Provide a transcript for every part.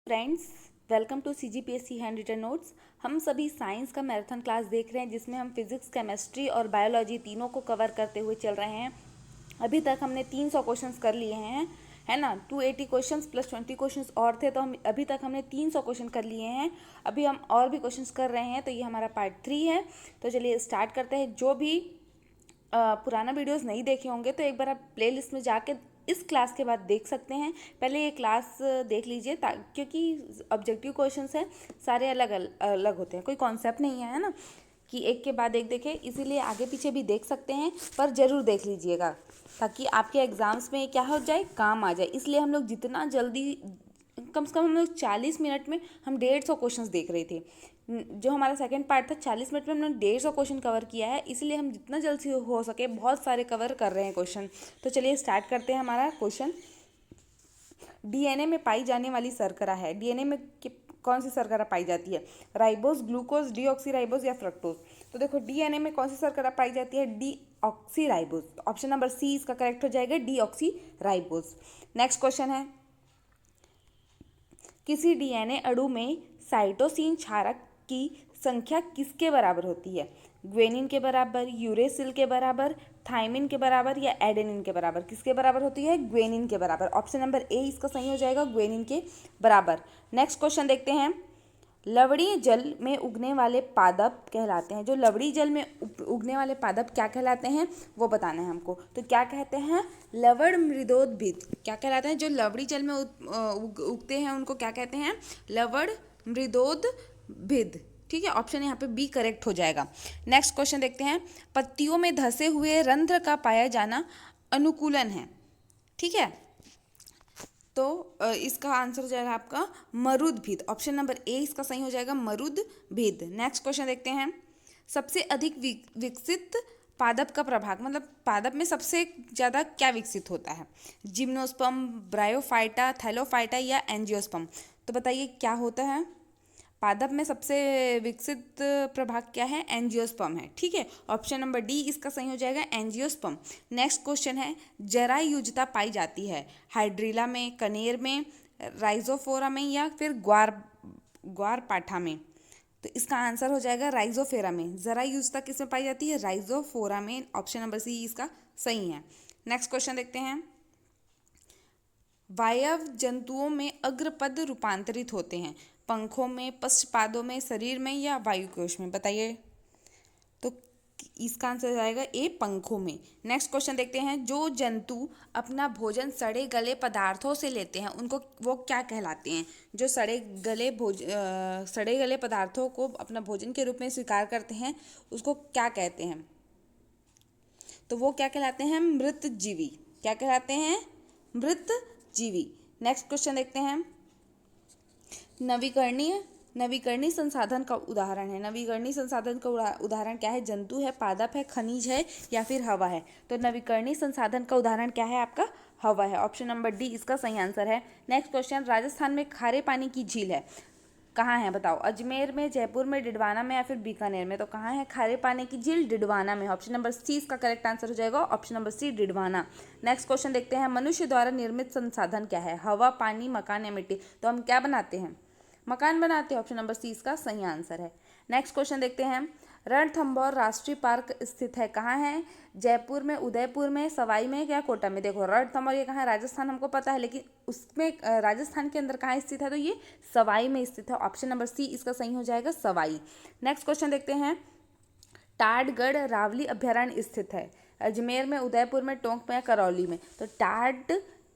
Friends, welcome to CGPSC hand written notes. हम सभी science का मैराथन क्लास देख रहे हैं जिसमें हम फिजिक्स, केमिस्ट्री और बायोलॉजी तीनों को कवर करते हुए चल रहे हैं। अभी तक हमने 300 क्वेश्चंस कर लिए हैं, है ना। 280 क्वेश्चंस प्लस 20 क्वेश्चंस और थे, तो हम अभी तक हमने 300 क्वेश्चन कर लिए हैं। अभी हम और भी क्वेश्चंस कर रहे हैं, तो ये हमारा पार्ट 3 है। तो चलिए स्टार्ट करते हैं। जो भी पुराना वीडियोस नहीं देखे होंगे तो एक बार आप प्लेलिस्ट में जाके इस क्लास के बाद देख सकते हैं। पहले ये क्लास देख लीजिए, क्योंकि ऑब्जेक्टिव क्वेश्चंस हैं, सारे अलग अलग होते हैं, कोई कॉन्सेप्ट नहीं है ना कि एक के बाद एक देखें। इसीलिए आगे पीछे भी देख सकते हैं, पर ज़रूर देख लीजिएगा ताकि आपके एग्ज़ाम्स में क्या हो जाए, काम आ जाए। इसलिए हम लोग जितना जल्दी, कम से कम हम लोग 40 मिनट में हम 150 क्वेश्चंस देख रहे थे। जो हमारा सेकंड पार्ट था, 40 मिनट में हमने 150 क्वेश्चन कवर किया है। इसलिए हम जितना जल्द से हो सके बहुत सारे कवर कर रहे हैं क्वेश्चन। तो चलिए स्टार्ट करते हैं हमारा क्वेश्चन। डीएनए में पाई जाने वाली शर्करा है। डीएनए में कौन सी शर्करा पाई जाती है? राइबोस, ग्लूकोज, डीऑक्सीराइबोस या फ्रक्टोज? तो देखो, डीएनए में कौन सी शर्करा पाई जाती है? डीऑक्सीराइबोस। ऑप्शन नंबर सी इसका करेक्ट हो जाएगा, डीऑक्सीराइबोस। नेक्स्ट क्वेश्चन है, किसी डीएनए अणु में साइटोसिन क्षारक की संख्या किसके बराबर होती है? ग्वेनिन के बराबर, यूरेसिल के बराबर, थाइमिन के बराबर या एडेनिन के बराबर? किसके बराबर होती है? ग्वेनिन के बराबर। ऑप्शन नंबर ए इसका सही हो जाएगा, ग्वेनिन के बराबर। नेक्स्ट क्वेश्चन देखते हैं, लवणीय जल में उगने वाले पादप कहलाते हैं। जो लवणीय जल में उगने वाले पादप क्या कहलाते हैं वो बताना है हमको। तो क्या कहते हैं? लवण मृदोद्भिद। क्या कहलाते हैं? जो लवणीय जल में उगते हैं उनको क्या कहते हैं? लवण मृदोद्भिद। ठीक है, ऑप्शन यहाँ पे बी करेक्ट हो जाएगा। नेक्स्ट क्वेश्चन देखते हैं, पत्तियों में धसे हुए रंध्र का पाया जाना अनुकूलन है। ठीक है, तो इसका आंसर हो जाएगा आपका मरुद्भिद। ऑप्शन नंबर ए इसका सही हो जाएगा, मरुद्भिद। नेक्स्ट क्वेश्चन देखते हैं, सबसे अधिक विकसित पादप का प्रभाग, मतलब पादप में सबसे ज़्यादा क्या विकसित होता है? जिम्नोस्पर्म, ब्रायोफाइटा, थैलोफाइटा या एंजियोस्पर्म? तो बताइए क्या होता है? पादप में सबसे विकसित प्रभाग क्या है? एंजियोस्पर्म है। ठीक है, ऑप्शन नंबर डी इसका सही हो जाएगा, एंजियोस्पर्म। नेक्स्ट क्वेश्चन है, जरायुजता पाई जाती है हाइड्रिला में, कनेर में, राइजोफोरा में या फिर ग्वारपाठा में? तो इसका आंसर हो जाएगा राइजोफेरा में। जरायुजता किस में पाई जाती है? राइजोफोरा में। ऑप्शन नंबर सी इसका सही है। नेक्स्ट क्वेश्चन देखते हैं, वायव जंतुओं में अग्रपद रूपांतरित होते हैं, पंखों में, पश्चपादों में, शरीर में या वायुकोश में? बताइए। तो इसका आंसर जाएगा ए, पंखों में। नेक्स्ट क्वेश्चन देखते हैं, जो जंतु अपना भोजन सड़े गले पदार्थों से लेते हैं उनको वो क्या कहलाते हैं? जो सड़े गले पदार्थों को अपना भोजन के रूप में स्वीकार करते हैं उसको क्या कहते हैं? तो वो क्या कहलाते हैं? मृतजीवी। क्या कहलाते हैं? मृतजीवी। नेक्स्ट क्वेश्चन देखते हैं, नवीकरणीय संसाधन का उदाहरण है। नवीकरणीय संसाधन का उदाहरण क्या है? जंतु है, पादप है, खनिज है या फिर हवा है? तो नवीकरणीय संसाधन का उदाहरण क्या है आपका? हवा है। ऑप्शन नंबर डी इसका सही आंसर है। नेक्स्ट क्वेश्चन, राजस्थान में खारे पानी की झील है, कहाँ है बताओ? अजमेर में, जयपुर में, डिडवाना में या फिर बीकानेर में? तो कहाँ है खारे पानी की झील? डिडवाना में। ऑप्शन नंबर सी इसका करेक्ट आंसर हो जाएगा, option number C, Didwana. Next question देखते हैं, मनुष्य द्वारा निर्मित संसाधन क्या है? हवा, पानी, मकान या मिट्टी? तो हम क्या बनाते हैं? मकान बनाते हैं। ऑप्शन नंबर सी इसका सही आंसर है। नेक्स्ट क्वेश्चन देखते हैं, रणथंभौर राष्ट्रीय पार्क स्थित है, कहाँ है? जयपुर में, उदयपुर में, सवाई में या कोटा में? देखो, रणथंभौर ये कहाँ है? राजस्थान हमको पता है, लेकिन उसमें राजस्थान के अंदर कहाँ स्थित है? तो ये सवाई में स्थित है। ऑप्शन नंबर सी इसका सही हो जाएगा, सवाई। नेक्स्ट क्वेश्चन देखते हैं, टाडगढ़ रावली अभ्यारण्य स्थित है अजमेर में, उदयपुर में, टोंक में या करौली में? तो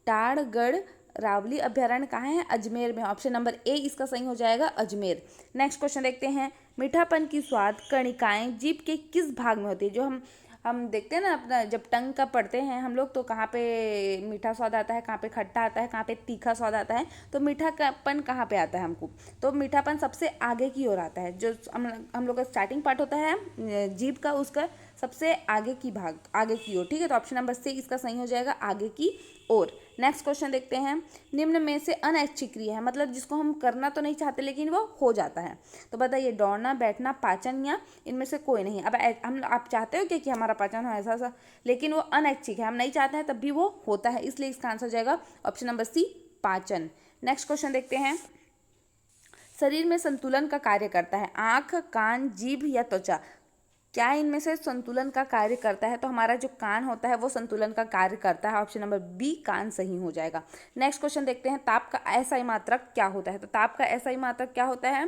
टाडगढ़ रावली अभ्यारण्य कहाँ है? अजमेर में। ऑप्शन नंबर ए इसका सही हो जाएगा, अजमेर। नेक्स्ट क्वेश्चन देखते हैं, मीठापन की स्वाद कणिकाएं जीभ के किस भाग में होती है? जो हम देखते हैं ना, अपना जब टंग का पढ़ते हैं हम लोग, तो कहाँ पे मीठा स्वाद आता है, कहाँ पे खट्टा आता है, कहाँ पे तीखा स्वाद आता है? तो मीठापन कहाँ पे आता है हमको? तो मीठापन सबसे आगे की ओर आता है। जो हम लोग का स्टार्टिंग पार्ट होता है जीभ का, उसका सबसे आगे की ओर। ठीक है, तो ऑप्शन नंबर सी इसका सही हो जाएगा, आगे की ओर। नेक्स्ट क्वेश्चन देखते हैं, निम्न में से अनैच्छिक क्रिया है, मतलब जिसको हम करना तो नहीं चाहते लेकिन वो हो जाता है। तो बताइए, दौड़ना, बैठना, पाचन या इनमें से कोई नहीं? अब आप चाहते हो क्या कि हमारा पाचन हो ऐसा, लेकिन वो अनैच्छिक है, हम नहीं चाहते हैं तब भी वो होता है, इसलिए इसका आंसर हो जाएगा ऑप्शन नंबर सी, पाचन। नेक्स्ट क्वेश्चन देखते हैं, शरीर में संतुलन का कार्य करता है? आँख, कान, जीभ या त्वचा? क्या इनमें से संतुलन का कार्य करता है? तो हमारा जो कान होता है वो संतुलन का कार्य करता है। ऑप्शन नंबर बी कान सही हो जाएगा। नेक्स्ट क्वेश्चन देखते हैं, ताप का एसआई मात्रक क्या होता है? तो ताप का एसआई मात्रक क्या होता है?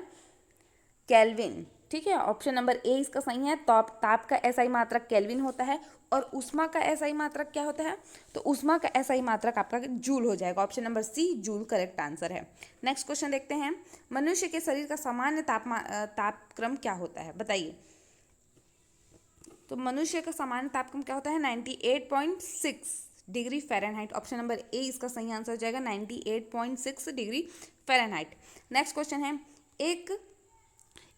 केल्विन। ठीक है, ऑप्शन नंबर ए इसका सही है। ताप का एसआई मात्रक केल्विन होता है। और ऊष्मा का एसआई मात्रक क्या होता है? तो ऊष्मा का एसआई मात्रक आपका जूल हो जाएगा। Option number C joule correct answer है। नेक्स्ट क्वेश्चन देखते हैं, मनुष्य के शरीर का सामान्य तापक्रम क्या होता है? बताइए। तो मनुष्य का सामान्य तापक्रम क्या होता है? 98.6 degree Fahrenheit. Option number A इसका सही आंसर हो जाएगा, 98.6 डिग्री फ़ारेनहाइट। नेक्स्ट क्वेश्चन है,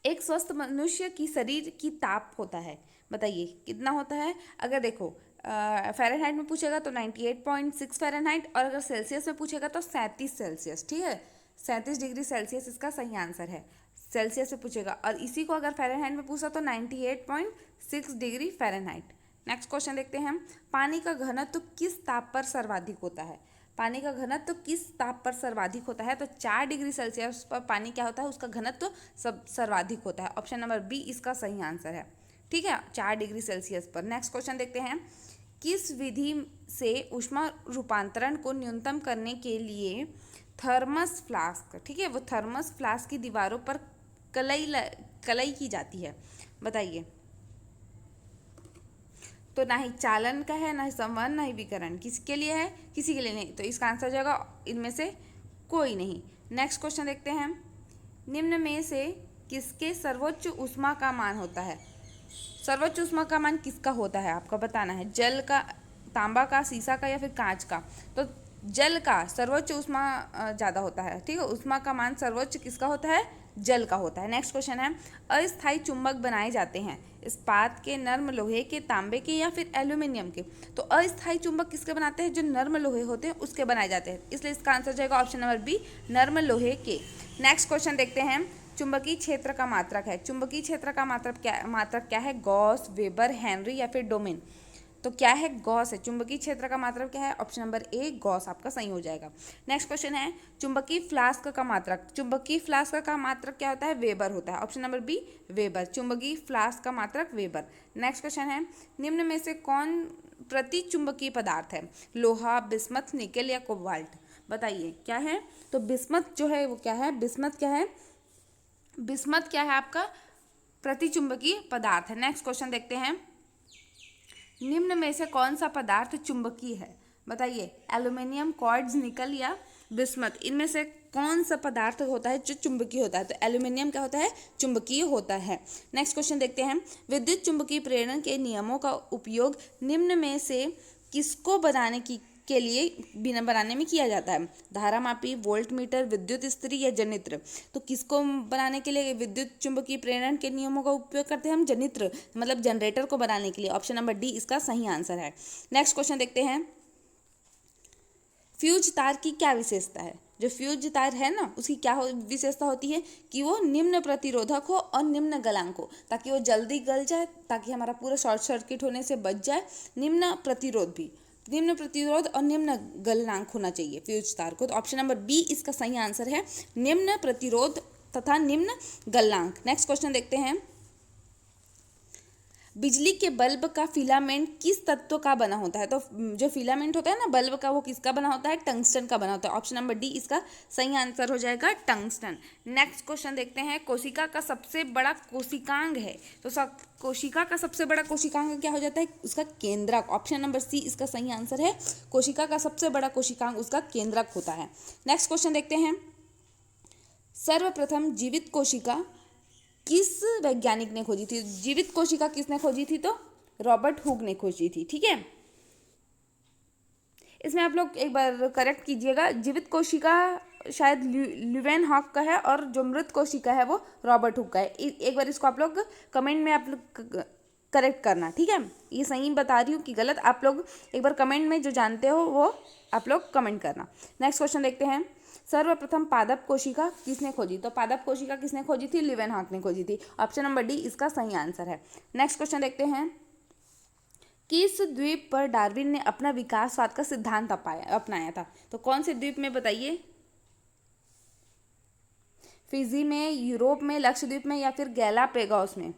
एक स्वस्थ मनुष्य की शरीर की ताप होता है, बताइए कितना होता है? अगर देखो फ़ारेनहाइट में पूछेगा तो 98.6 फ़ारेनहाइट, और अगर सेल्सियस में पूछेगा तो 37 सेल्सियस। ठीक है, 37 डिग्री सेल्सियस इसका सही आंसर है। सेल्सियस से पूछेगा, और इसी को अगर फ़ारेनहाइट में पूछा तो 98.6 डिग्री फ़ारेनहाइट। नेक्स्ट क्वेश्चन देखते हैं, पानी का घनत्व किस ताप पर सर्वाधिक होता है? पानी का घनत्व किस ताप पर सर्वाधिक होता है? तो 4 डिग्री सेल्सियस पर पानी क्या होता है? उसका घनत्व सर्वाधिक होता है। ऑप्शन नंबर बी इसका सही आंसर है। ठीक है, 4 डिग्री सेल्सियस पर। नेक्स्ट क्वेश्चन देखते हैं, किस विधि से ऊष्मा रूपांतरण को न्यूनतम करने के लिए थर्मस फ्लास्क, ठीक है, वो थर्मस फ्लास्क की दीवारों पर कलई की जाती है? बताइए। तो ना ही चालन का है, ना ही संवहन, ना ही विकरण। किसके लिए है? किसी के लिए नहीं। तो इसका आंसर हो जाएगा इनमें से कोई नहीं। नेक्स्ट क्वेश्चन देखते हैं, निम्न में से किसके सर्वोच्च ऊष्मा का मान होता है? सर्वोच्च ऊष्मा का मान किसका होता है आपका बताना है? जल का, तांबा का, शीशा का या फिर कांच का? तो जल का सर्वोच्च ऊष्मा ज़्यादा होता है। ठीक है, ऊष्मा का मान सर्वोच्च किसका होता है? जल का होता है। नेक्स्ट क्वेश्चन है, अस्थायी चुंबक बनाए जाते हैं इस्पात के, नर्म लोहे के, तांबे के या फिर एल्यूमिनियम के? तो अस्थायी चुंबक किसके बनाते हैं? जो नर्म लोहे होते हैं उसके बनाए जाते हैं, इसलिए इसका आंसर जाएगा ऑप्शन नंबर बी नर्म लोहे के। नेक्स्ट क्वेश्चन देखते हैं, चुंबकीय क्षेत्र का मात्रक है। चुंबकीय क्षेत्र का मात्रक क्या है? गॉस, वेबर, हेनरी या फिर डोमेन? तो क्या है? गॉस है। चुंबकीय क्षेत्र का मात्रक क्या है? ऑप्शन नंबर ए गॉस आपका सही हो जाएगा। नेक्स्ट क्वेश्चन है, चुंबकीय फ्लास्क का मात्रक। चुंबकीय फ्लास्क का मात्रक क्या होता है? वेबर होता है। Option number B weber. चुंबकीय फ्लास्क का मात्रक वेबर। नेक्स्ट क्वेश्चन है, निम्न में से कौन प्रति चुंबकीय पदार्थ है? लोहा, बिस्मथ, निकेल या कोबाल्ट? बताइए क्या है? तो बिस्मथ जो है वो क्या है? बिस्मथ क्या है? बिस्मथ क्या है आपका? प्रतिचुंबकीय पदार्थ है। नेक्स्ट क्वेश्चन देखते हैं, निम्न में से कौन सा पदार्थ चुंबकीय है? बताइए। एल्यूमिनियम, क्वार्ट्ज, निकल या बिस्मथ? इनमें से कौन सा पदार्थ होता है जो चुंबकीय होता है? तो एल्यूमिनियम क्या होता है? चुंबकीय होता है। नेक्स्ट क्वेश्चन देखते हैं, विद्युत चुंबकीय प्रेरण के नियमों का उपयोग निम्न में से किसको बनाने में किया जाता है? धारामापी, वोल्ट मीटर, विद्युत इस्त्री या जनित्र? तो किसको बनाने के लिए विद्युत चुंबकीय प्रेरण के नियमों का उपयोग करते हैं हम? जनित्र, मतलब जनरेटर को बनाने के लिए। ऑप्शन नंबर डी इसका सही आंसर है। नेक्स्ट क्वेश्चन देखते हैं, फ्यूज तार की क्या विशेषता है? जो फ्यूज तार है ना, उसकी क्या विशेषता होती है? कि वो निम्न प्रतिरोधक हो और निम्न गलांक हो, ताकि वो जल्दी गल जाए, ताकि हमारा पूरा शॉर्ट सर्किट होने से बच जाए। निम्न प्रतिरोध और निम्न गलनांक होना चाहिए फ्यूज तार को। तो ऑप्शन नंबर बी इसका सही आंसर है, निम्न प्रतिरोध तथा निम्न गलनांक। नेक्स्ट क्वेश्चन देखते हैं, बिजली के बल्ब का फिलामेंट किस तत्व का बना होता है? तो जो फिलामेंट होता है ना बल्ब का, वो किसका बना होता है? टंगस्टन का बना होता है। ऑप्शन नंबर डी इसका सही आंसर हो जाएगा, टंगस्टन। नेक्स्ट क्वेश्चन देखते हैं, कोशिका का सबसे बड़ा कोशिकांग है। तो कोशिका का सबसे बड़ा कोशिकांग क्या हो जाता है? उसका केंद्रक। ऑप्शन नंबर सी इसका सही आंसर है, कोशिका का सबसे बड़ा कोशिकांग उसका केंद्रक होता है। नेक्स्ट क्वेश्चन देखते हैं, सर्वप्रथम जीवित कोशिका किस वैज्ञानिक ने खोजी थी? जीवित कोशिका किसने खोजी थी? तो रॉबर्ट हुक ने खोजी थी। ठीक है, इसमें आप लोग एक बार करेक्ट कीजिएगा, जीवित कोशिका शायद ल्यूवेन हॉक का है और जो मृत कोशिका है वो रॉबर्ट हुक का है। एक बार इसको आप लोग कमेंट में आप लोग करेक्ट करना। ठीक है, ये सही बता रही हूँ कि गलत, आप लोग एक बार कमेंट में जो जानते हो वो आप लोग कमेंट करना। नेक्स्ट क्वेश्चन देखते हैं, सर्वप्रथम पादप कोशिका किसने खोजी? तो पादप कोशिका किसने खोजी थी? लीवेनहॉक ने खोजी थी। ऑप्शन नंबर डी इसका सही आंसर है। नेक्स्ट क्वेश्चन देखते हैं, किस द्वीप पर डार्विन ने अपना विकासवाद का सिद्धांत अपनाया था? तो कौन से द्वीप में बताइए? फिजी में, यूरोप में, लक्षद्वीप में या फिर गैलापेगोस में?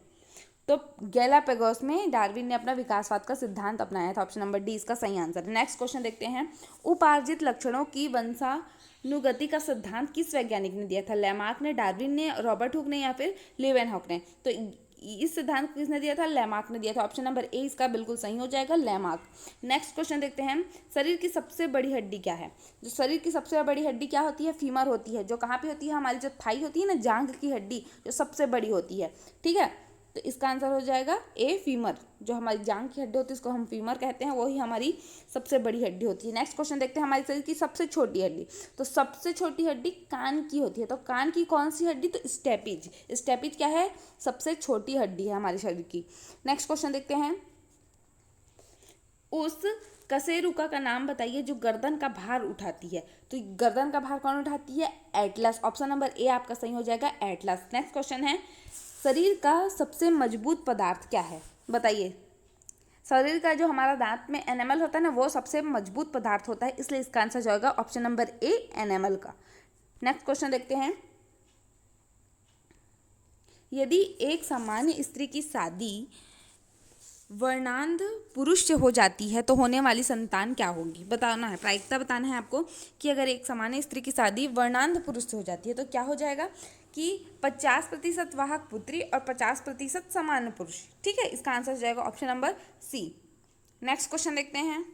तो गैलापेगोस में डार्विन ने अपना विकासवाद का सिद्धांत अपनाया था। ऑप्शन नंबर डी इसका सही आंसर है। नेक्स्ट क्वेश्चन देखते हैं, उपार्जित लक्षणों की वंशानुगति का सिद्धांत किस वैज्ञानिक ने दिया था? लैमार्क ने, डार्विन ने, रॉबर्ट हुक ने या फिर लीवेनहॉक ने? तो इस सिद्धांत को किसने दिया था? लैमार्क ने दिया था। ऑप्शन नंबर ए इसका बिल्कुल सही हो जाएगा, लैमार्क। नेक्स्ट क्वेश्चन देखते हैं, शरीर की सबसे बड़ी हड्डी क्या है? जो शरीर की सबसे बड़ी हड्डी क्या होती है? फीमर होती है। जो कहाँ पे होती है? हमारी जो थाई होती है ना, जांघ की हड्डी, जो सबसे बड़ी होती है। ठीक है, तो इसका आंसर हो जाएगा ए, फीमर। जो हमारी जांघ की हड्डी होती है उसको हम फीमर कहते हैं, वही हमारी सबसे बड़ी हड्डी होती है। नेक्स्ट क्वेश्चन देखते हैं, हमारे शरीर की सबसे छोटी हड्डी। तो सबसे छोटी हड्डी कान की होती है। तो कान की कौन सी हड्डी? तो स्टेपिज। स्टेपिज क्या है? सबसे छोटी हड्डी है हमारे शरीर की। नेक्स्ट क्वेश्चन देखते हैं, उस कशेरुका का नाम बताइए जो गर्दन का भार उठाती है। तो गर्दन का भार कौन उठाती है? एटलस। ऑप्शन नंबर ए आपका सही हो जाएगा, एटलस। नेक्स्ट क्वेश्चन है, शरीर का सबसे मजबूत पदार्थ क्या है? बताइए। शरीर का जो हमारा दांत में एनेमल होता है ना, वो सबसे मजबूत पदार्थ होता है, इसलिए इसका आंसर जाएगा ऑप्शन नंबर ए, एनेमल का। नेक्स्ट क्वेश्चन देखते हैं, यदि एक सामान्य स्त्री की शादी वर्णांध पुरुष से हो जाती है तो होने वाली संतान क्या होगी? बताना है, प्रायिकता बताना है आपको कि अगर एक सामान्य स्त्री की शादी वर्णांध पुरुष से हो जाती है तो क्या हो जाएगा कि 50% वाहक पुत्री और 50% सामान्य पुरुष। ठीक है, इसका आंसर जाएगा option number C. Next question देखते हैं,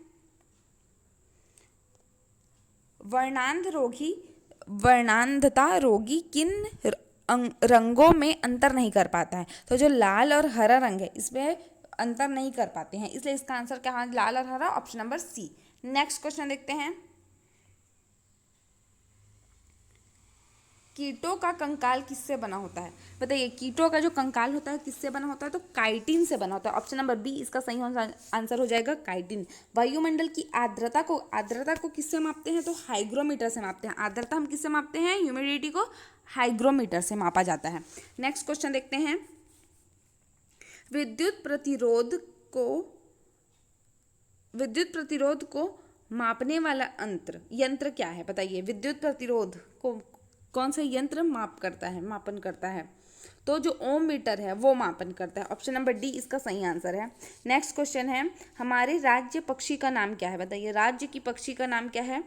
वर्णांधता रोगी किन रंगों में अंतर नहीं कर पाता है? तो जो लाल और हरा रंग है इसमें अंतर नहीं कर पाते हैं, इसलिए इसका आंसर क्या है? लाल और हरा, option number C. Next question देखते हैं, कीटों का कंकाल किससे बना होता है? बताइए, कीटों का जो कंकाल होता है किससे बना होता है? तो काइटिन से बना होता है। ऑप्शन नंबर बी इसका सही आंसर हो जाएगा, काइटिन। वायुमंडल की आर्द्रता को किससे मापते हैं? तो हाइग्रोमीटर से मापते हैं। आर्द्रता हम किससे मापते हैं? ह्यूमिडिटी को हाइग्रोमीटर से मापा जाता है। नेक्स्ट क्वेश्चन देखते हैं, विद्युत प्रतिरोध को मापने वाला यंत्र क्या है? बताइए, विद्युत प्रतिरोध को कौन सा यंत्र मापन करता है? तो जो ओम मीटर है वो मापन करता है। ऑप्शन नंबर डी इसका सही आंसर है। नेक्स्ट क्वेश्चन है, हमारे राज्य पक्षी का नाम क्या है? बताइए, राज्य की पक्षी का नाम क्या है?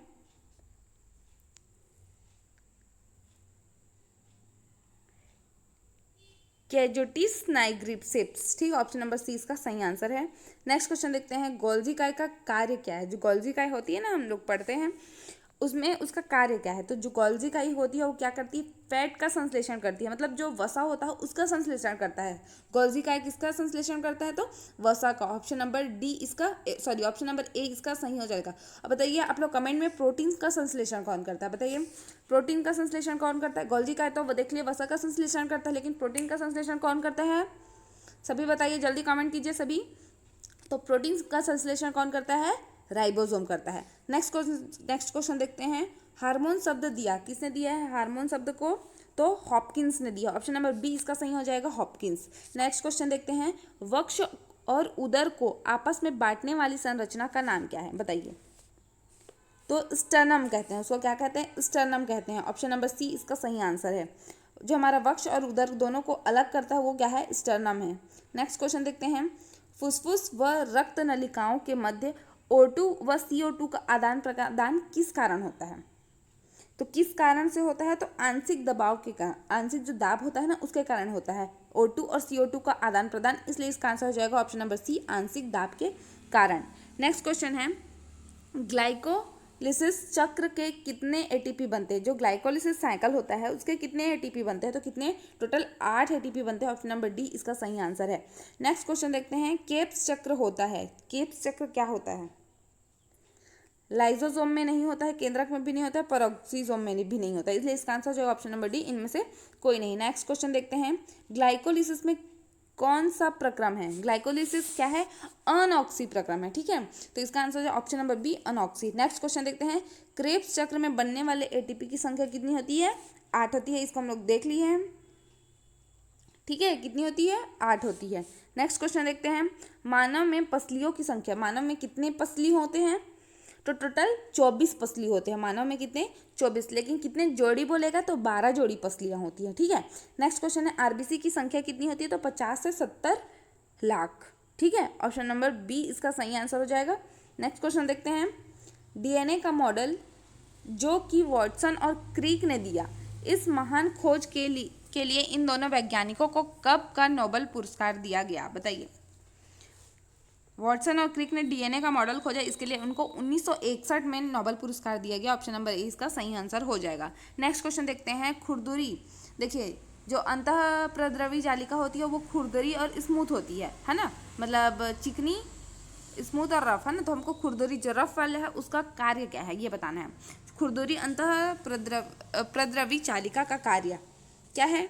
कैजोटिस नाइग्रिप्सेप्स। ठीक है, ऑप्शन नंबर सी इसका सही आंसर है। नेक्स्ट क्वेश्चन देखते हैं, गोल्जी काय का कार्य क्या है? जो गोल्जी काय होती है ना, हम लोग पढ़ते हैं, उसमें उसका कार्य क्या है? तो जो गोल्जी काई होती है वो क्या करती है? फैट का संश्लेषण करती है, मतलब जो वसा होता है उसका संश्लेषण करता है। गोल्जी काई किसका संश्लेषण करता है? तो वसा का। ऑप्शन नंबर डी इसका ऑप्शन नंबर ए इसका सही हो जाएगा। अब बताइए आप लोग कमेंट में, प्रोटीन का संश्लेषण कौन करता है? बताइए, प्रोटीन का संश्लेषण कौन करता है? गोल्जी काई तो वो देख लिए वसा का संश्लेषण करता है, लेकिन प्रोटीन का संश्लेषण कौन करता है? सभी बताइए, जल्दी कमेंट कीजिए सभी। तो प्रोटीन का संश्लेषण कौन करता है? राइबोसोम करता है। नेक्स्ट क्वेश्चन देखते हैं, हार्मोन शब्द दिया किसने दिया है? हार्मोन शब्द को तो हॉपकिंस ने दिया। ऑप्शन नंबर बी इसका सही हो जाएगा, हॉपकिंस। नेक्स्ट क्वेश्चन देखते हैं, वक्ष और उदर को आपस में बांटने वाली संरचना का नाम क्या है? बताइए। तो स्टर्नम कहते हैं उसको। क्या कहते हैं? स्टर्नम कहते हैं। ऑप्शन नंबर सी इसका सही आंसर है। जो हमारा वक्ष और उदर दोनों को अलग करता है वो क्या है? स्टर्नम है। नेक्स्ट क्वेश्चन देखते हैं, फुसफुस व रक्त नलिकाओं के मध्य O2 व CO2 का आदान प्रदान किस कारण होता है? तो किस कारण से होता है? तो आंशिक दबाव के कारण, आंशिक जो दाब होता है ना उसके कारण होता है O2 और CO2 का आदान प्रदान, इसलिए इसका आंसर हो जाएगा ऑप्शन नंबर सी, आंशिक दाब के कारण। नेक्स्ट क्वेश्चन है, ग्लाइकोलिसिस चक्र के कितने एटीपी बनते हैं? जो ग्लाइकोलिसिस साइकिल होता है उसके कितने एटीपी बनते हैं? तो कितने? टोटल 8 एटीपी बनते हैं। ऑप्शन नंबर डी इसका सही आंसर है। नेक्स्ट क्वेश्चन देखते हैं, केप्स चक्र होता है, केप्स चक्र क्या होता है? लाइजोसोम में नहीं होता है, केंद्रक में भी नहीं होता है, पेरोक्सीसोम में भी नहीं होता है, इसलिए इसका आंसर जो है ऑप्शन नंबर डी, इनमें से कोई नहीं। नेक्स्ट क्वेश्चन देखते हैं, ग्लाइकोलिसिस में कौन सा प्रक्रम है? ग्लाइकोलिसिस क्या है? अनऑक्सी प्रक्रम है। ठीक है, तो इसका आंसर है ऑप्शन नंबर बी, अनऑक्सी। नेक्स्ट क्वेश्चन देखते हैं, क्रेब्स चक्र में बनने वाले एटीपी की संख्या कितनी होती है? 8 होती है। इसको हम लोग देख लिए हैं। ठीक है, कितनी होती है? 8 होती है। नेक्स्ट क्वेश्चन देखते हैं, मानव में पसलियों की संख्या, मानव में कितने पसली होते हैं? तो टोटल 24 पसली होते हैं। मानव में कितने? 24। लेकिन कितने जोड़ी बोलेगा तो 12 जोड़ी पसलियाँ होती हैं। ठीक है, नेक्स्ट क्वेश्चन है आरबीसी की संख्या कितनी होती है? तो 50 से 70 लाख। ठीक है, ऑप्शन नंबर बी इसका सही आंसर हो जाएगा। नेक्स्ट क्वेश्चन देखते हैं, डीएनए का मॉडल जो कि वॉटसन और क्रिक ने दिया, इस महान खोज के लिए इन दोनों वैज्ञानिकों को कब का नोबेल पुरस्कार दिया गया? बताइए। वॉटसन और क्रिक ने डीएनए का मॉडल खोजा, इसके लिए उनको 1961 में नोबेल पुरस्कार दिया गया। ऑप्शन नंबर ए इसका सही आंसर हो जाएगा। नेक्स्ट क्वेश्चन देखते हैं, खुरदुरी। देखिए, जो अंतः प्रद्रवी जालिका होती है वो खुरदरी और स्मूथ होती है ना, मतलब चिकनी, स्मूथ और रफ, है ना। तो हमको खुरदरी जो रफ वाले है उसका कार्य क्या है ये बताना है। खुरदुरी अंतः प्रद्रवी जालिका का कार्य क्या है?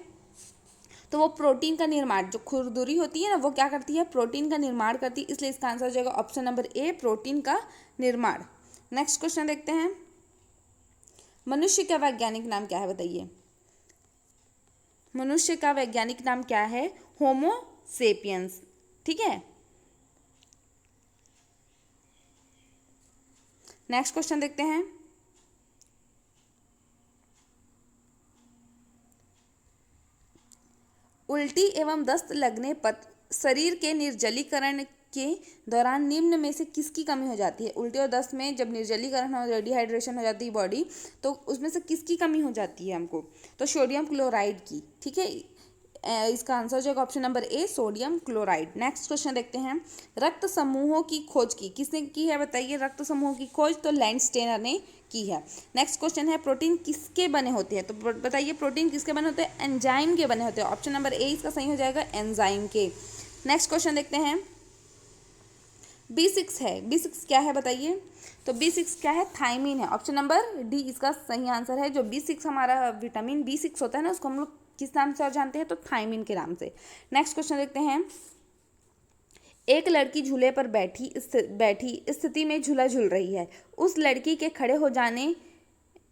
तो वो प्रोटीन का निर्माण, जो खुरदुरी होती है ना वो क्या करती है? प्रोटीन का निर्माण करती है, इसलिए इसका आंसर हो जाएगा ऑप्शन नंबर ए, प्रोटीन का निर्माण। नेक्स्ट क्वेश्चन देखते हैं, मनुष्य का वैज्ञानिक नाम क्या है? बताइए। मनुष्य का वैज्ञानिक नाम क्या है? होमो सेपियंस। ठीक है, नेक्स्ट क्वेश्चन देखते हैं, उल्टी एवं दस्त लगने पर शरीर के निर्जलीकरण के दौरान निम्न में से किसकी कमी हो जाती है? उल्टी और दस्त में जब निर्जलीकरण हो जाए, डिहाइड्रेशन हो जाती है बॉडी, तो उसमें से किसकी कमी हो जाती है हमको? तो सोडियम क्लोराइड की। ठीक है, इसका आंसर हो जाएगा option number A, sodium chloride. Next question देखते हैं, रक्त समूहों की खोज की किसने की है? बताइए, रक्त समूहों की खोज तो लैंडस्टेनर ने की है। नेक्स्ट क्वेश्चन है, प्रोटीन किसके बने होते हैं? तो बताइए, प्रोटीन किसके बने होते हैं? एंजाइम के बने होते हैं। ऑप्शन नंबर ए इसका सही हो जाएगा, एंजाइम के। नेक्स्ट क्वेश्चन देखते हैं, B6 है, B6 क्या है बताइए? तो B6 क्या है? थायमिन है। ऑप्शन नंबर डी इसका सही आंसर है। जो B6 हमारा विटामिन B6 होता है ना, उसको हम लोग किस नाम से और जानते हैं? तो थायमिन के नाम से। नेक्स्ट क्वेश्चन देखते हैं, एक लड़की झूले पर बैठी स्थिति में झूला झूल रही है, उस लड़की के खड़े हो जाने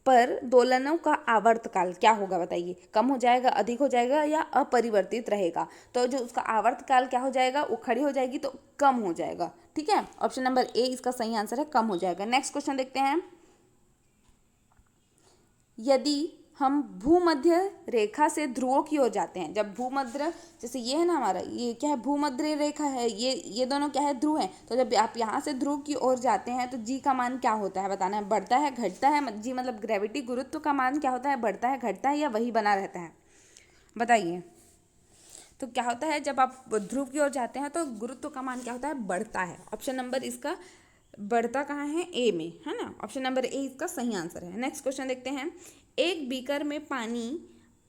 पर दोलनों का आवर्तकाल क्या होगा? बताइए। कम हो जाएगा, अधिक हो जाएगा या अपरिवर्तित रहेगा? तो जो उसका आवर्तकाल क्या हो जाएगा? वो खड़ी हो जाएगी तो कम हो जाएगा। ठीक है, ऑप्शन नंबर ए इसका सही आंसर है, कम हो जाएगा। नेक्स्ट क्वेश्चन देखते हैं, यदि हम भूमध्य रेखा से ध्रुवों की ओर जाते हैं, जब भूमध्य, जैसे ये है ना हमारा, ये क्या है? भूमध्य रेखा है, ये दोनों क्या है? ध्रुव है। तो जब आप यहाँ से ध्रुव की ओर जाते हैं तो जी का मान क्या होता है? बताना है। बढ़ता है, घटता है? जी मतलब ग्रेविटी, गुरुत्व का मान क्या होता है? बढ़ता है, घटता है या वही बना रहता है? बताइए। तो क्या होता है, जब आप ध्रुव की ओर जाते हैं तो गुरुत्व का मान क्या होता है? बढ़ता है। ऑप्शन नंबर इसका बढ़ता कहाँ है? ए में, है ना। ऑप्शन नंबर ए इसका सही आंसर है। नेक्स्ट क्वेश्चन देखते हैं, एक बीकर में पानी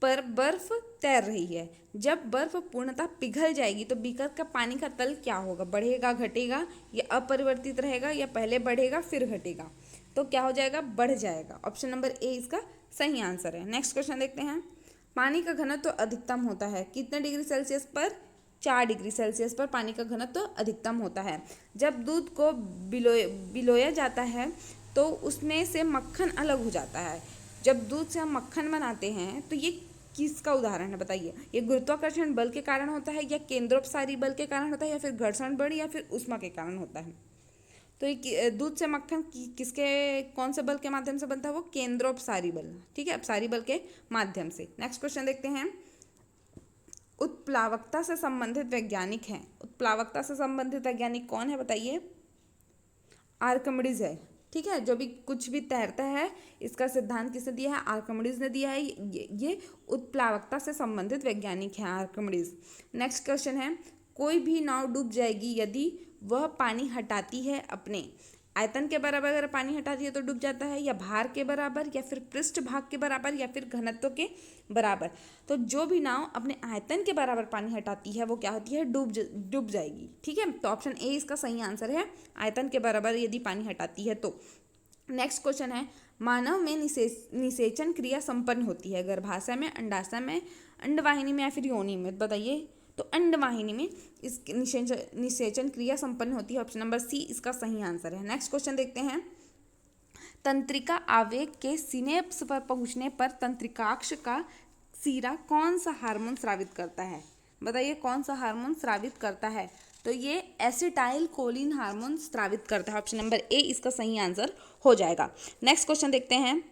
पर बर्फ तैर रही है, जब बर्फ पूर्णतः पिघल जाएगी तो बीकर का पानी का तल क्या होगा? बढ़ेगा, घटेगा या अपरिवर्तित रहेगा या पहले बढ़ेगा फिर घटेगा? तो क्या हो जाएगा? बढ़ जाएगा। ऑप्शन नंबर ए इसका सही आंसर है। नेक्स्ट क्वेश्चन देखते हैं, पानी का घनत्व तो अधिकतम होता है कितने डिग्री सेल्सियस पर? 4 डिग्री सेल्सियस पर पानी का घनत्व तो अधिकतम होता है। जब दूध को बिलोया जाता है तो उसमें से मक्खन अलग हो जाता है। जब दूध से हम मक्खन बनाते हैं तो ये किसका उदाहरण है? बताइए। ये गुरुत्वाकर्षण बल के कारण होता है या केंद्रोपसारी बल के कारण होता है या फिर घर्षण बल या फिर ऊष्मा के कारण होता है? तो ये दूध से मक्खन किसके, कौन से बल के माध्यम से बनता है? वो केंद्रोपसारी बल। ठीक है, अपसारी बल के माध्यम से। नेक्स्ट क्वेश्चन देखते हैं, उत्प्लावकता से संबंधित वैज्ञानिक हैं। उत्प्लावकता से संबंधित वैज्ञानिक कौन है? बताइए। आर्किमिडीज है। ठीक है, जो भी कुछ भी तैरता है, इसका सिद्धांत किसने दिया है? आर्किमिडीज ने दिया है। ये उत्प्लावकता से संबंधित वैज्ञानिक हैं, आर्किमिडीज। नेक्स्ट क्वेश्चन है, कोई भी नाव डूब जाएगी यदि वह पानी हटाती है अपने आयतन के बराबर। अगर पानी हटाती है तो डूब जाता है, या भार के बराबर या फिर पृष्ठ भाग के बराबर या फिर घनत्व के बराबर? तो जो भी नाव अपने आयतन के बराबर पानी हटाती है वो क्या होती है? डूब जाएगी। ठीक है, तो ऑप्शन ए इसका सही आंसर है, आयतन के बराबर यदि पानी हटाती है तो। नेक्स्ट क्वेश्चन है, मानव में निषेचन क्रिया संपन्न होती है गर्भाशय में, अंडाशय में, अंडवाहिनी में या फिर योनि में? बताइए। तो अंडवाहिनी में इस निषेचन क्रिया संपन्न होती है। ऑप्शन नंबर सी इसका सही आंसर है। नेक्स्ट क्वेश्चन देखते हैं, तंत्रिका आवेग के सिनेप्स पर पहुंचने पर तंत्रिकाक्ष का सीरा कौन सा हार्मोन स्रावित करता है? बताइए, कौन सा हार्मोन स्रावित करता है? तो ये एसिटाइल कोलिन हार्मोन स्रावित करता है। ऑप्शन नंबर ए इसका सही आंसर हो जाएगा। नेक्स्ट क्वेश्चन देखते हैं,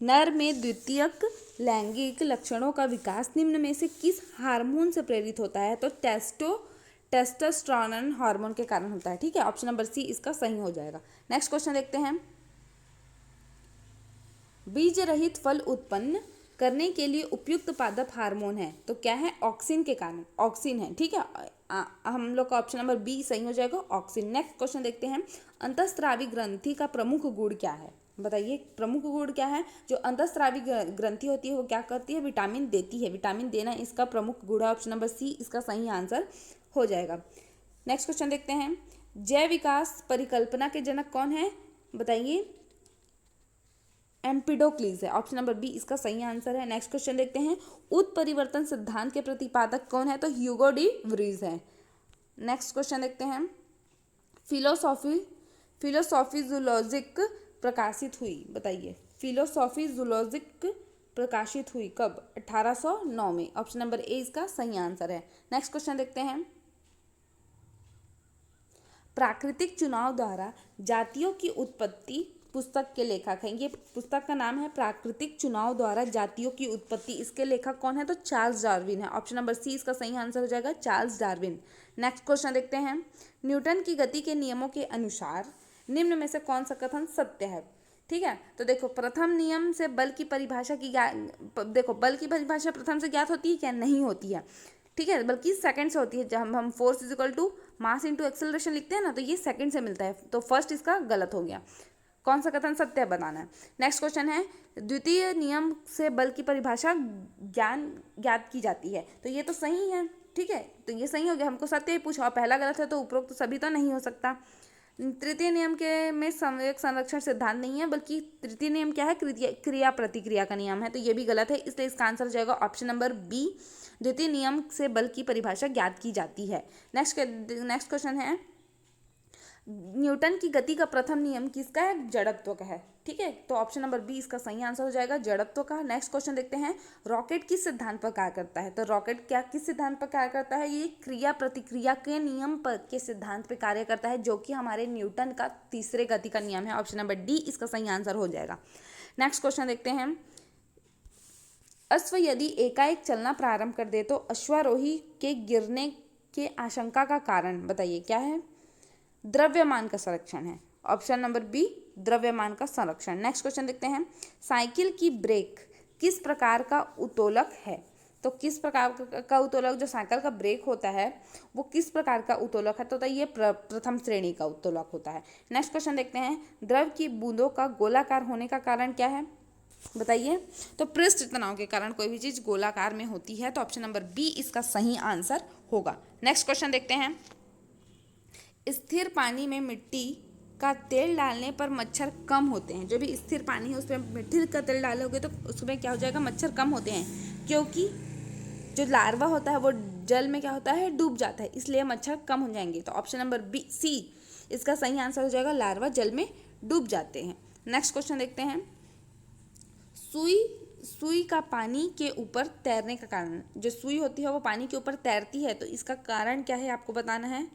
नर में द्वितीयक लैंगिक लक्षणों का विकास निम्न में से किस हार्मोन से प्रेरित होता है? तो टेस्टोस्टेरोन हार्मोन के कारण होता है। ठीक है, ऑप्शन नंबर सी इसका सही हो जाएगा। नेक्स्ट क्वेश्चन देखते हैं, बीज रहित फल उत्पन्न करने के लिए उपयुक्त पादप हार्मोन है, तो क्या है? ऑक्सिन के कारण, ऑक्सिन है। ठीक है, हम लोग का ऑप्शन नंबर बी सही हो जाएगा, ऑक्सिन। नेक्स्ट क्वेश्चन देखते हैं, अंतःस्रावी ग्रंथि का प्रमुख गुण क्या है? बताइए, प्रमुख गुण क्या है? जो अंतःस्रावी ग्रंथि होती है वो क्या करती है? विटामिन देती है। विटामिन देना इसका प्रमुख गुण है। ऑप्शन नंबर सी इसका सही आंसर हो जाएगा। नेक्स्ट क्वेश्चन देखते हैं, जैव विकास परिकल्पना के जनक कौन है? बताइए, एम्पिडोक्लीज है। ऑप्शन नंबर बी इसका सही आंसर है। नेक्स्ट क्वेश्चन देखते हैं, उत्परिवर्तन सिद्धांत के प्रतिपादक कौन है? तो ह्यूगो डी व्रीज है। नेक्स्ट क्वेश्चन देखते हैं, फिलोसॉफी जूलॉजिक प्रकाशित हुई। बताइए, फिलोसॉफी जूलॉजिक प्रकाशित हुई कब? 1809 में। ऑप्शन नंबर ए इसका सही आंसर है। नेक्स्ट क्वेश्चन देखते हैं, प्राकृतिक चुनाव द्वारा जातियों की उत्पत्ति पुस्तक के लेखक हैं। ये पुस्तक का नाम है प्राकृतिक चुनाव द्वारा जातियों की उत्पत्ति। इसके लेखक कौन है? तो चार्ल्स डार्विन है। ऑप्शन नंबर सी इसका सही आंसर हो जाएगा, चार्ल्स डार्विन। नेक्स्ट क्वेश्चन देखते हैं, न्यूटन की गति के नियमों के अनुसार निम्न में से कौन सा कथन सत्य है? ठीक है, तो देखो, प्रथम नियम से बल की परिभाषा देखो, बल की परिभाषा प्रथम से ज्ञात होती है क्या? नहीं होती है। ठीक है, बल्कि सेकंड से होती है। जब हम force is equal to mass into acceleration लिखते हैं ना, तो ये सेकंड से मिलता है। तो फर्स्ट इसका गलत हो गया। कौन सा कथन सत्य है बताना है। नेक्स्ट क्वेश्चन है, द्वितीय नियम से बल की परिभाषा ज्ञात की जाती है, तो ये तो सही है। ठीक है, तो ये सही हो गया, हमको सत्य ही पूछा, पहला गलत है तो उपरोक्त तो सभी तो नहीं हो सकता। तृतीय नियम के में संवेग संरक्षण सिद्धांत नहीं है, बल्कि तृतीय नियम क्या है? क्रिया प्रतिक्रिया का नियम है, तो ये भी गलत है। इसलिए इसका आंसर हो जाएगा ऑप्शन नंबर बी, द्वितीय नियम से बल की परिभाषा ज्ञात की जाती है। नेक्स्ट क्वेश्चन है, न्यूटन की गति का प्रथम नियम किसका है? जड़त्व का है। ठीक है, तो ऑप्शन नंबर बी इसका सही आंसर हो जाएगा, जड़त्व का। नेक्स्ट क्वेश्चन देखते हैं, रॉकेट किस सिद्धांत पर कार्य करता है? तो रॉकेट क्या किस सिद्धांत पर कार्य करता है? ये क्रिया प्रतिक्रिया के नियम पर के सिद्धांत पर कार्य करता है, जो कि हमारे न्यूटन का तीसरे गति का नियम है। ऑप्शन नंबर डी इसका सही आंसर हो जाएगा। नेक्स्ट क्वेश्चन देखते हैं, अश्व यदि एकाएक चलना प्रारंभ कर दे तो अश्वारोही के गिरने के आशंका का कारण बताइए, क्या है? द्रव्यमान का संरक्षण है। ऑप्शन नंबर बी, द्रव्यमान का संरक्षण। नेक्स्ट क्वेश्चन देखते हैं, साइकिल की ब्रेक किस प्रकार का उत्तोलक है? तो किस प्रकार का उत्तोलक, जो साइकिल का ब्रेक होता है वो किस प्रकार का उत्तोलक है? तो ये प्रथम श्रेणी का उत्तोलक होता है। नेक्स्ट क्वेश्चन देखते हैं, द्रव की बूंदों का गोलाकार होने का कारण क्या है? बताइए, तो पृष्ठ तनाव के कारण कोई भी चीज गोलाकार में होती है, तो ऑप्शन नंबर बी इसका सही आंसर होगा। नेक्स्ट क्वेश्चन देखते हैं, स्थिर पानी में मिट्टी का तेल डालने पर मच्छर कम होते हैं। जो भी स्थिर पानी है उसमें मिट्टी का तेल डालोगे तो उसमें क्या हो जाएगा? मच्छर कम होते हैं, क्योंकि जो लार्वा होता है वो जल में क्या होता है? डूब जाता है, इसलिए मच्छर कम हो जाएंगे। तो ऑप्शन नंबर बी सी इसका सही आंसर हो जाएगा, लार्वा जल में डूब जाते हैं। नेक्स्ट क्वेश्चन देखते हैं, सुई का पानी के ऊपर तैरने का कारण, जो सुई होती है वो पानी के ऊपर तैरती है, तो इसका कारण क्या है आपको बताना है।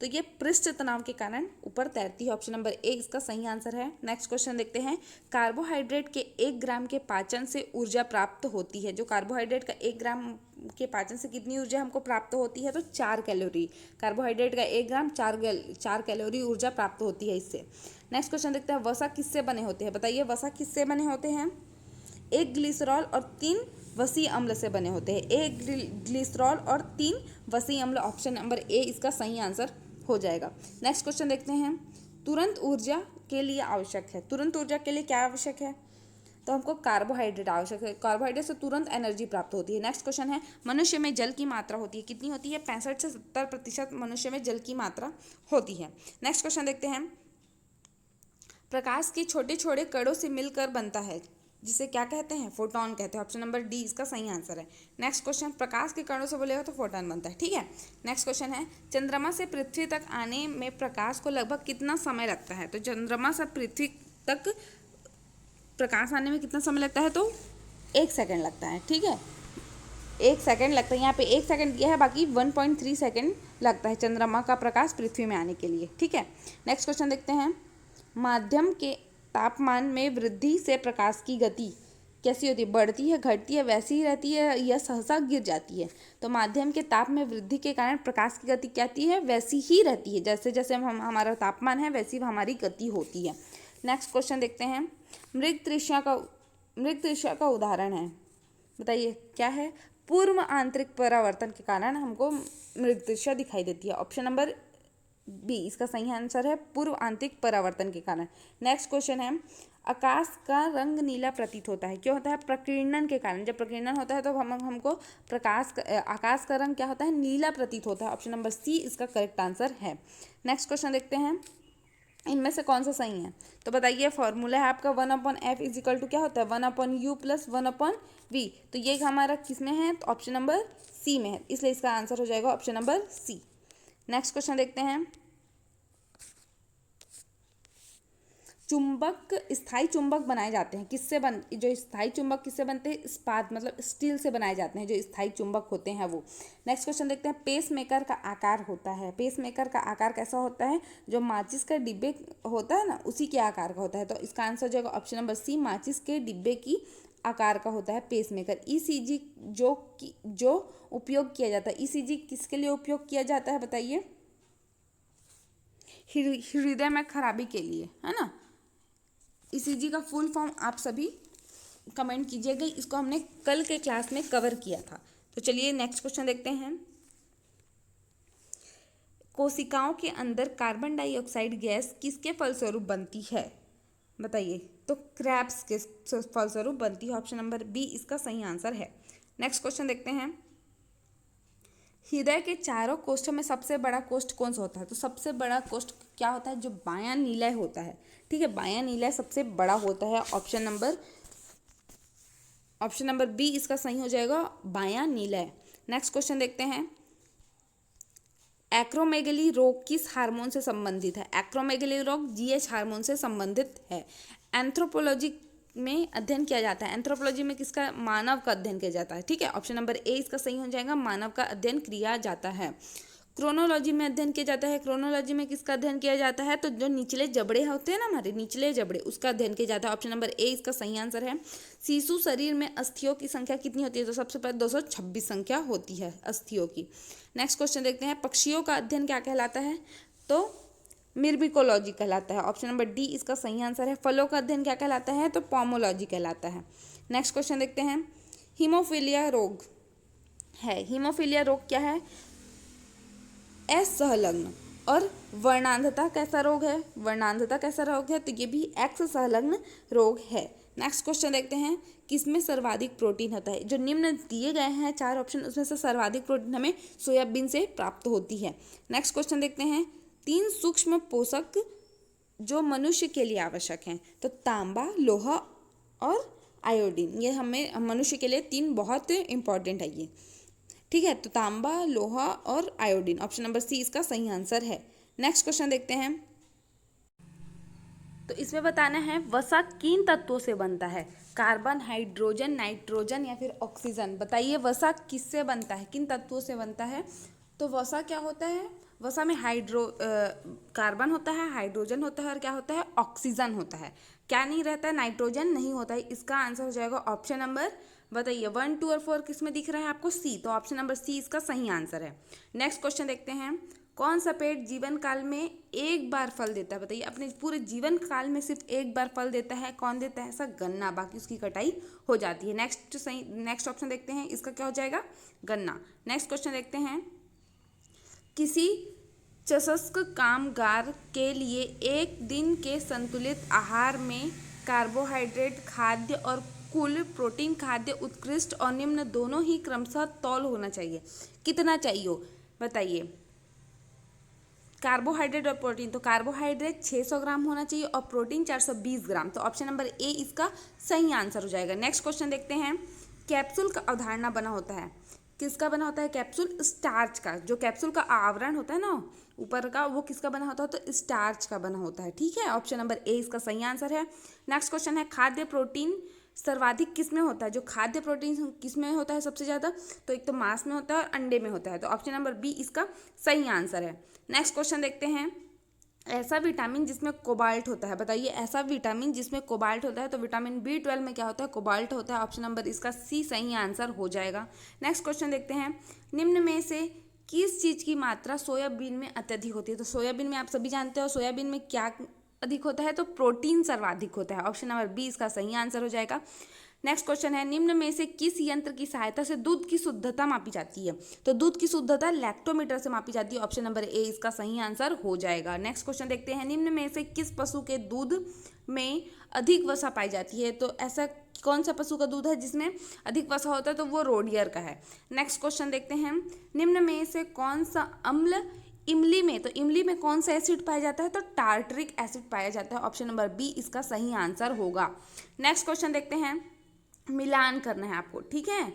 तो ये पृष्ठ तनाव के कारण ऊपर तैरती है। ऑप्शन नंबर ए इसका सही आंसर है। नेक्स्ट क्वेश्चन देखते हैं, कार्बोहाइड्रेट के 1 ग्राम के पाचन से ऊर्जा प्राप्त होती है। जो कार्बोहाइड्रेट का 1 ग्राम के पाचन से कितनी ऊर्जा हमको प्राप्त होती है? तो 4 कैलोरी। कार्बोहाइड्रेट का 1 ग्राम 4 कैलोरी ऊर्जा प्राप्त होती है इससे। नेक्स्ट क्वेश्चन देखते हैं, वसा किससे बने होते हैं? बताइए, वसा किससे बने होते हैं? 1 ग्लिसरॉल और 3 वसी अम्ल से बने होते हैं। 1 ग्लिसरॉल और 3 वसी अम्ल। ऑप्शन नंबर ए इसका सही आंसर हो जाएगा। नेक्स्ट क्वेश्चन देखते हैं, तुरंत ऊर्जा के लिए आवश्यक है। तुरंत ऊर्जा के लिए क्या आवश्यक है? तो हमको कार्बोहाइड्रेट आवश्यक है। कार्बोहाइड्रेट से तुरंत एनर्जी प्राप्त होती है। नेक्स्ट क्वेश्चन है, मनुष्य में जल की मात्रा होती है, कितनी होती है? 65 से 70% मनुष्य में जल की मात्रा होती है। नेक्स्ट क्वेश्चन देखते हैं, प्रकाश के छोटे छोटे कणों से मिलकर बनता है, जिसे क्या कहते हैं? फोटोन कहते हैं। ऑप्शन नंबर डी इसका सही आंसर है। नेक्स्ट क्वेश्चन, प्रकाश के कणों से बोलेगा तो फोटोन बनता है। ठीक है, नेक्स्ट क्वेश्चन है, चंद्रमा से पृथ्वी तक आने में प्रकाश को लगभग कितना समय लगता है? तो चंद्रमा से पृथ्वी तक प्रकाश आने में कितना समय लगता है? तो 1 सेकंड लगता है। ठीक है, 1 सेकंड लगता है। यहाँ पे 1 सेकंड दिया है, बाकी 1.3 सेकंड लगता है चंद्रमा का प्रकाश पृथ्वी में आने के लिए। ठीक है, नेक्स्ट क्वेश्चन देखते हैं। माध्यम के तापमान में वृद्धि से प्रकाश की गति कैसी होती है? बढ़ती है, घटती है, वैसी ही रहती है या सहसा गिर जाती है? तो माध्यम के ताप में वृद्धि के कारण प्रकाश की गति क्या होती है? वैसी ही रहती है, जैसे जैसे हम हमारा तापमान है वैसी हमारी गति होती है। नेक्स्ट क्वेश्चन देखते हैं। मृग तृषा का उदाहरण है, बताइए क्या है? पूर्व आंतरिक परावर्तन के कारण हमको मृग तृषा दिखाई देती है। ऑप्शन नंबर बी इसका सही आंसर है, पूर्व आंतरिक परावर्तन के कारण। नेक्स्ट क्वेश्चन है। आकाश का रंग नीला प्रतीत होता है, क्यों होता है? प्रकीर्णन के कारण। जब प्रकीर्णन होता है तो हमको आकाश का रंग क्या होता है? नीला प्रतीत होता है। ऑप्शन नंबर सी इसका करेक्ट आंसर है। नेक्स्ट क्वेश्चन देखते हैं। इनमें से कौन सा सही है? तो बताइए, फॉर्मूला है आपका 1/f इजिकल टू क्या होता है? 1/u plus 1/v। तो ये हमारा किस में है? तो ऑप्शन नंबर सी में है, इसलिए इसका आंसर हो जाएगा option number C. Next question देखते हैं। चुंबक, स्थायी चुंबक बनाए जाते हैं किससे जो स्थायी चुंबक किससे बनते हैं? इस्पात मतलब स्टील से बनाए जाते हैं जो स्थायी चुंबक होते हैं वो। नेक्स्ट क्वेश्चन देखते हैं। पेस मेकर का आकार होता है, पेस मेकर का आकार कैसा होता है? जो माचिस का डिब्बे होता है ना, उसी के आकार का होता है। तो इसका आंसर हो जाएगा ऑप्शन नंबर सी, माचिस के डिब्बे की आकार का होता है पेस मेकर। ईसीजी जो उपयोग किया जाता है, ईसीजी किसके लिए उपयोग किया जाता है बताइए? हृदय में खराबी के लिए, है ना। ईसीजी का फुल फॉर्म आप सभी कमेंट कीजिएगा, इसको हमने कल के क्लास में कवर किया था। तो चलिए नेक्स्ट क्वेश्चन देखते हैं। कोशिकाओं के अंदर कार्बन डाइऑक्साइड गैस किसके फलस्वरूप बनती है? बताइए। तो क्रैब्स के फलस्वरूप बनती है। ऑप्शन नंबर बी इसका सही आंसर है। नेक्स्ट क्वेश्चन देखते हैं। हृदय के चारों कोष्ठों में सबसे बड़ा कोष्ठ कौन सा होता है? तो सबसे बड़ा कोष्ठ क्या होता है? जो बायां नीलय होता है। ठीक है, बायां नीलय सबसे बड़ा होता है। ऑप्शन नंबर बी इसका सही हो जाएगा, बायां नीलय। नेक्स्ट क्वेश्चन देखते हैं। एक्रोमेगली रोग किस हार्मोन से संबंधित है? एक्रोमेगली रोग जीएच हार्मोन से संबंधित है। एंथ्रोपोलॉजी में अध्ययन किया जाता है। एंथ्रोपोलॉजी में किसका? मानव का अध्ययन किया जाता है। ठीक है, ऑप्शन नंबर ए इसका सही हो जाएगा, मानव का अध्ययन किया जाता है। क्रोनोलॉजी में अध्ययन किया जाता है। क्रोनोलॉजी में किसका अध्ययन किया जाता है? तो जो निचले जबड़े होते हैं ना, हमारे निचले जबड़े, उसका अध्ययन किया जाता है। ऑप्शन नंबर ए इसका सही आंसर है। शिशु शरीर में अस्थियों की संख्या कितनी होती है? तो सबसे पहले 226 संख्या होती है अस्थियों की। नेक्स्ट क्वेश्चन देखते हैं। पक्षियों का अध्ययन क्या कहलाता है? तो मिर्बिकोलॉजी कहलाता है। ऑप्शन नंबर डी इसका सही आंसर है। फलों का अध्ययन क्या कहलाता है? तो पोमोलॉजी कहलाता है। नेक्स्ट क्वेश्चन देखते हैं। हीमोफीलिया रोग है, हीमोफीलिया रोग क्या है? असंलग्न। और वर्णांधता कैसा रोग है? वर्णांधता कैसा रोग है? तो ये भी एक्स संलग्न रोग है। नेक्स्ट क्वेश्चन देखते हैं। किसमें सर्वाधिक प्रोटीन होता है? जो निम्न दिए गए हैं 4 ऑप्शन, उसमें से सर्वाधिक प्रोटीन हमें सोयाबीन से प्राप्त होती है। नेक्स्ट क्वेश्चन देखते हैं। 3 सूक्ष्म पोषक जो मनुष्य के लिए आवश्यक हैं, तो तांबा, लोहा और आयोडीन, ये हमें मनुष्य के लिए 3 बहुत इंपॉर्टेंट है ये। ठीक है, तो तांबा, लोहा और आयोडीन, ऑप्शन नंबर सी इसका सही आंसर है। नेक्स्ट क्वेश्चन देखते हैं। तो इसमें बताना है वसा किन तत्वों से बनता है? कार्बन, हाइड्रोजन, नाइट्रोजन या फिर ऑक्सीजन? बताइए वसा किससे बनता है, किन तत्वों से बनता है? तो वसा क्या होता है? वसा में कार्बन होता है, हाइड्रोजन होता है और क्या होता है? ऑक्सीजन होता है। क्या नहीं रहता है? नाइट्रोजन नहीं होता है। इसका आंसर हो जाएगा ऑप्शन नंबर, बताइए 1, 2 और 4 किस में दिख रहा है आपको? सी। तो ऑप्शन नंबर सी इसका सही आंसर है। नेक्स्ट क्वेश्चन देखते हैं। कौन सा पेड़ जीवन काल में एक बार फल देता है? बताइए, अपने पूरे जीवन काल में सिर्फ एक बार फल देता है। कौन देता है ऐसा? गन्ना, बाकी उसकी कटाई हो जाती है। नेक्स्ट ऑप्शन देखते हैं, इसका क्या हो जाएगा? गन्ना। नेक्स्ट क्वेश्चन देखते हैं। किसी चसस्क कामगार के लिए एक दिन के संतुलित आहार में कार्बोहाइड्रेट खाद्य और कुल प्रोटीन खाद्य उत्कृष्ट और निम्न दोनों ही क्रमशः तौल होना चाहिए। कितना चाहिए बताइए? कार्बोहाइड्रेट और प्रोटीन, तो कार्बोहाइड्रेट 600 ग्राम होना चाहिए और प्रोटीन 420 ग्राम। तो ऑप्शन नंबर ए इसका सही आंसर हो जाएगा। नेक्स्ट क्वेश्चन देखते हैं। कैप्सूल का अवधारणा बना होता है, किसका बना होता है? कैप्सूल स्टार्च का। जो कैप्सूल का आवरण होता है ना ऊपर का, वो किसका बना होता है? तो स्टार्च का बना होता है। ठीक है, ऑप्शन नंबर ए इसका सही आंसर है। नेक्स्ट क्वेश्चन है। खाद्य प्रोटीन सर्वाधिक किस में होता है, जो खाद्य प्रोटीन किस में होता है सबसे ज़्यादा, तो एक तो मांस में होता है और अंडे में होता है, तो ऑप्शन नंबर बी इसका सही आंसर है। नेक्स्ट क्वेश्चन देखते हैं, ऐसा विटामिन जिसमें कोबाल्ट होता है, बताइए ऐसा विटामिन जिसमें कोबाल्ट होता है, तो विटामिन B12 में क्या होता है, कोबाल्ट होता है, ऑप्शन नंबर इसका सी सही आंसर हो जाएगा। नेक्स्ट क्वेश्चन देखते हैं, निम्न में से किस चीज़ की मात्रा सोयाबीन में अत्यधिक होती है, तो सोयाबीन में आप सभी जानते हो सोयाबीन में क्या अधिक होता है, तो प्रोटीन सर्वाधिक होता है, ऑप्शन नंबर बी इसका सही आंसर हो जाएगा। नेक्स्ट क्वेश्चन है, निम्न में से किस यंत्र की सहायता से दूध की शुद्धता मापी जाती है, तो दूध की शुद्धता लैक्टोमीटर से मापी जाती है, ऑप्शन नंबर ए इसका सही आंसर हो जाएगा। नेक्स्ट क्वेश्चन देखते हैं, निम्न में से किस पशु के दूध में अधिक वसा पाई जाती है, तो ऐसा कौन सा पशु का दूध है जिसमें अधिक वसा होता है, तो वो रोडियर का है। नेक्स्ट क्वेश्चन देखते हैं, निम्न में से कौन सा अम्ल इमली में, तो इमली में कौन सा एसिड पाया जाता है, तो टार्टरिक एसिड पाया जाता है, ऑप्शन नंबर बी इसका सही आंसर होगा। नेक्स्ट क्वेश्चन देखते हैं, मिलान करना है आपको, ठीक है,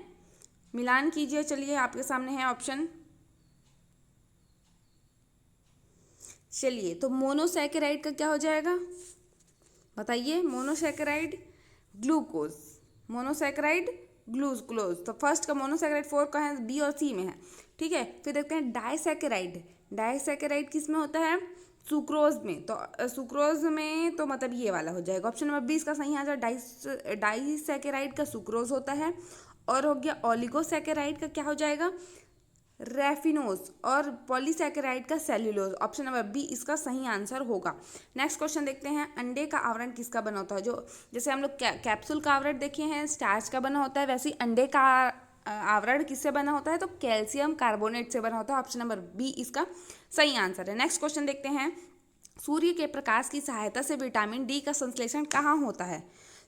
मिलान कीजिए, चलिए आपके सामने है ऑप्शन। चलिए तो मोनोसैकेराइड का क्या हो जाएगा, बताइए, मोनोसैकेराइड ग्लूकोज, मोनोसैकेराइड ग्लूकोज, तो फर्स्ट का मोनोसैकेराइड 4 का है, बी और सी में है, ठीक है। फिर देखते हैं डाइसैकेराइड, डाइसैकेराइड किस में होता है, सुक्रोज में, तो सुक्रोज में तो मतलब ये वाला हो जाएगा, ऑप्शन नंबर बी इसका सही आंसर, डाइसैकेराइड का सुक्रोज होता है। और हो गया ओलिगोसैकेराइड का क्या हो जाएगा, रैफिनोज, और पॉलीसैकेराइड का सेल्यूलोज, ऑप्शन नंबर बी इसका सही आंसर होगा। नेक्स्ट क्वेश्चन देखते हैं, अंडे का आवरण किसका बना होता है, जो जैसे हम लोग कैप्सूल का आवरण देखे हैं स्टार्च का बना होता है, वैसे ही अंडे का आवरण किससे बना होता है, तो कैल्शियम कार्बोनेट से बना होता है, ऑप्शन नंबर बी इसका सही आंसर है। नेक्स्ट क्वेश्चन देखते हैं, सूर्य के प्रकाश की सहायता से विटामिन डी का संश्लेषण कहाँ होता है,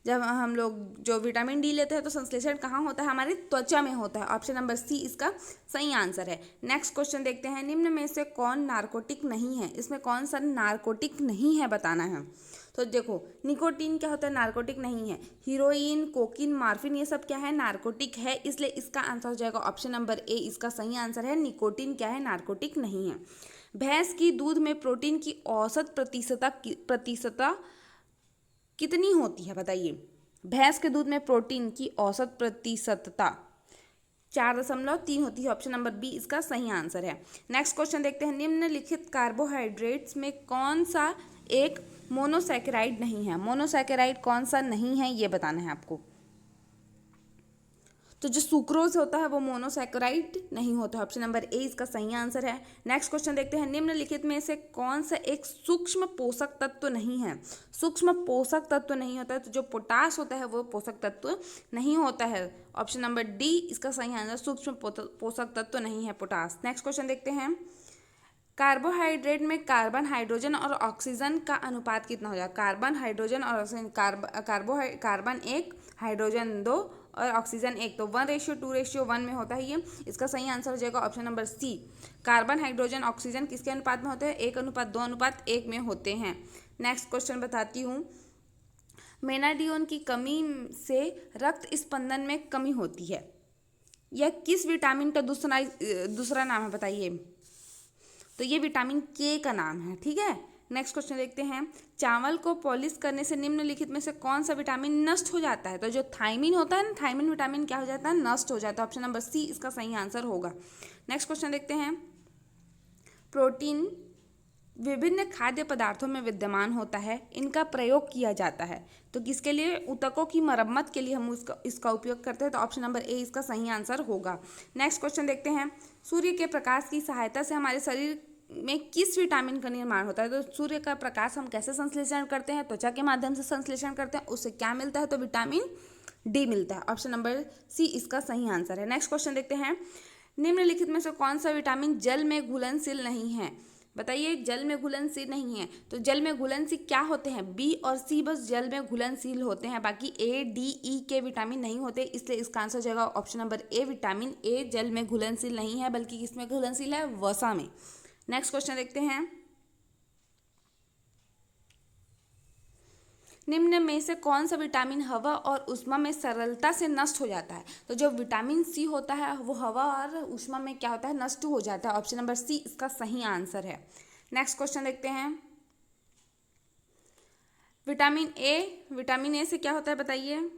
जब हम लोग जो विटामिन डी लेते हैं तो संश्लेषण कहाँ होता है, हमारी त्वचा में होता है, ऑप्शन नंबर सी इसका सही आंसर है। नेक्स्ट क्वेश्चन देखते हैं, निम्न में से कौन नार्कोटिक नहीं है, इसमें कौन सा नार्कोटिक नहीं है बताना है, तो देखो निकोटीन क्या होता है, नार्कोटिक नहीं है, हीरोइन, कोकीन, मार्फिन ये सब क्या है, नार्कोटिक है, इसलिए इसका आंसर हो जाएगा ऑप्शन नंबर ए इसका सही आंसर है, निकोटीन क्या है, नार्कोटिक नहीं है। भैंस की दूध में प्रोटीन की औसत प्रतिशतता कितनी होती है, बताइए, भैंस के दूध में प्रोटीन की औसत प्रतिशतता 4.3 होती है, ऑप्शन नंबर बी इसका सही आंसर है। नेक्स्ट क्वेश्चन देखते हैं, निम्नलिखित कार्बोहाइड्रेट्स में कौन सा एक मोनोसैकेराइड नहीं है, मोनोसैकेराइड कौन सा नहीं है ये बताना है आपको, तो जो सुक्रोज होता है वो मोनोसैकेराइड नहीं होता है, ऑप्शन नंबर ए इसका सही आंसर है। नेक्स्ट क्वेश्चन देखते हैं, निम्नलिखित में से कौन सा एक सूक्ष्म पोषक तत्व नहीं है, सूक्ष्म पोषक तत्व नहीं होता है, तो जो पोटास होता है वो पोषक तत्व नहीं होता है, ऑप्शन नंबर डी इसका सही आंसर, सूक्ष्म पोषक तत्व नहीं है पोटास। नेक्स्ट क्वेश्चन देखते हैं, कार्बोहाइड्रेट में कार्बन, हाइड्रोजन और ऑक्सीजन का अनुपात कितना हो जाएगा, कार्बन, हाइड्रोजन और ऑक्सीजन, कार्बन 1, हाइड्रोजन 2 और ऑक्सीजन 1, तो 1:2:1 में होता है ये, इसका सही आंसर हो जाएगा option number C, carbon, hydrogen, oxygen किसके अनुपात में होते हैं, 1:2:1 में होते हैं। नेक्स्ट क्वेश्चन बताती हूँ, मेनाडियोन की कमी से रक्त स्पंदन में कमी होती है, यह किस विटामिन का दूसरा नाम है, बताइए, तो ये विटामिन के का नाम है, ठीक है। नेक्स्ट क्वेश्चन देखते हैं, चावल को पॉलिश करने से निम्नलिखित में से कौन सा विटामिन नष्ट हो जाता है, तो जो थायमिन होता है ना, थायमिन विटामिन क्या हो जाता है, नष्ट हो जाता है, ऑप्शन नंबर सी इसका सही आंसर होगा। नेक्स्ट क्वेश्चन देखते हैं, प्रोटीन विभिन्न खाद्य पदार्थों में विद्यमान होता है, इनका प्रयोग किया जाता है, तो किसके लिए, ऊतकों की मरम्मत के लिए हम इसका उपयोग करते हैं, तो ऑप्शन नंबर ए इसका सही आंसर होगा। नेक्स्ट क्वेश्चन देखते हैं, सूर्य के प्रकाश की सहायता से हमारे शरीर में किस विटामिन का निर्माण होता है, तो सूर्य का प्रकाश हम कैसे संश्लेषण करते हैं, त्वचा के माध्यम से संश्लेषण करते हैं, उससे क्या मिलता है, तो विटामिन डी मिलता है, ऑप्शन नंबर सी इसका सही आंसर है। नेक्स्ट क्वेश्चन देखते हैं, निम्नलिखित में से कौन सा विटामिन जल में घुलनशील नहीं है, बताइए, जल में घुलनशील नहीं है, तो जल में घुलनशील क्या होते हैं, बी और सी बस जल में घुलनशील होते हैं, बाकी ए, डी, ई के विटामिन नहीं होते, इसलिए इसका आंसर हो जाएगा option number A, vitamin A जल में घुलनशील नहीं है, बल्कि किसमें घुलनशील है, वसा में। नेक्स्ट क्वेश्चन देखते हैं, निम्न में से कौन सा विटामिन हवा और ऊष्मा में सरलता से नष्ट हो जाता है, तो जो विटामिन सी होता है वो हवा और ऊष्मा में क्या होता है, नष्ट हो जाता है, ऑप्शन नंबर सी इसका सही आंसर है। नेक्स्ट क्वेश्चन देखते हैं, विटामिन ए से क्या होता है बताइए,